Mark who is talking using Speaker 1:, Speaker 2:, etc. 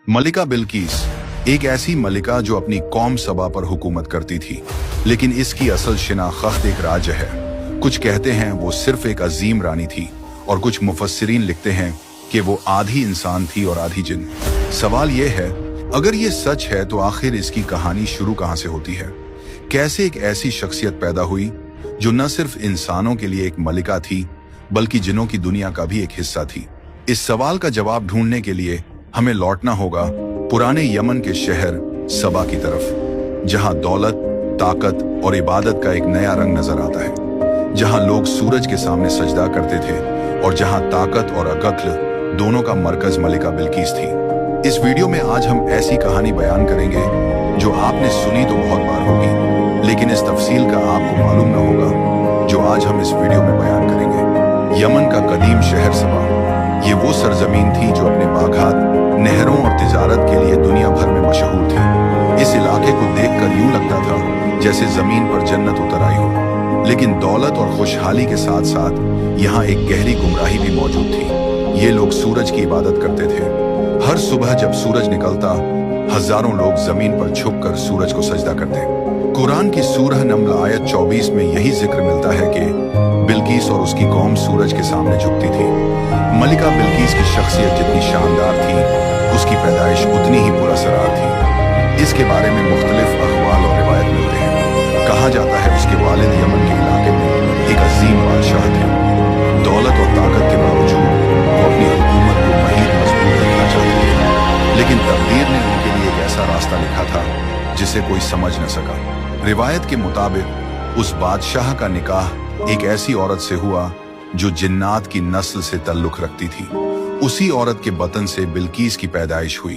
Speaker 1: मलिका बिल्किस एक ऐसी मलिका जो अपनी कौम सबा पर हुकूमत करती थी, लेकिन इसकी असल शिनाख्त एक राज है। कुछ कहते हैं वो सिर्फ एक अजीम रानी थी और कुछ मुफस्सिरीन लिखते हैं कि वो आधी इंसान थी और आधी जिन। सवाल ये है, अगर ये सच है तो आखिर इसकी कहानी शुरू कहां से होती है? कैसे एक ऐसी शख्सियत पैदा हुई जो न सिर्फ इंसानों के लिए एक मलिका थी बल्कि जिनों की दुनिया का भी एक हिस्सा थी? इस सवाल का जवाब ढूंढने के लिए हमें लौटना होगा पुराने यमन के शहर सबा की तरफ, जहां दौलत, ताकत और इबादत का एक नया रंग नजर आता है, जहां लोग सूरज के सामने सजदा करते थे और जहां ताकत और अक्ल दोनों का मरकज मलिका बिल्किस थी। इस वीडियो में आज हम ऐसी कहानी बयान करेंगे जो आपने सुनी तो बहुत बार होगी, लेकिन इस तफसील का आपको मालूम न होगा जो आज हम इस वीडियो में बयान करेंगे। यमन का कदीम शहर सबा, ये वो सरजमीन थी जो अपने बागात, नहरों और तिजारत के लिए दुनिया भर में मशहूर थी। इस इलाके को देखकर यूं लगता था जैसे जमीन पर जन्नत उतर आई हो, लेकिन दौलत और खुशहाली के साथ साथ यहाँ एक गहरी गुमराही भी मौजूद थी। ये लोग सूरज की इबादत करते थे। हर सुबह जब सूरज निकलता, हजारों लोग जमीन पर झुककर सूरज को सजदा करते। कुरान की सूरह नम्ल आयत 24 में यही जिक्र मिलता है कि बिल्किस और उसकी कौम सूरज के सामने झुकती थी। मलिका बिल्किस की शख्सियत जितनी शानदार थी, उसकी पैदाइश उतनी ही पुरअसरार थी। इसके बारे में मुख्तलिफ अखबार और रिवायत मिलते हैं। कहा जाता है उसके वालिद यमन के इलाके में एक अजीम बादशाह थे। दौलत और ताकत के बावजूद वो अपनी हुकूमत को मज़ीद मजबूत रखना चाहते थे, लेकिन तकदीर ने उनके लिए एक ऐसा रास्ता लिखा था जिसे कोई समझ न सका। रिवायत के मुताबिक उस बादशाह का निकाह एक ऐसी औरत से हुआ जो जिन्नात की नस्ल से ताल्लुक रखती थी। उसी औरत के बतन से बिल्किस की पैदाइश हुई।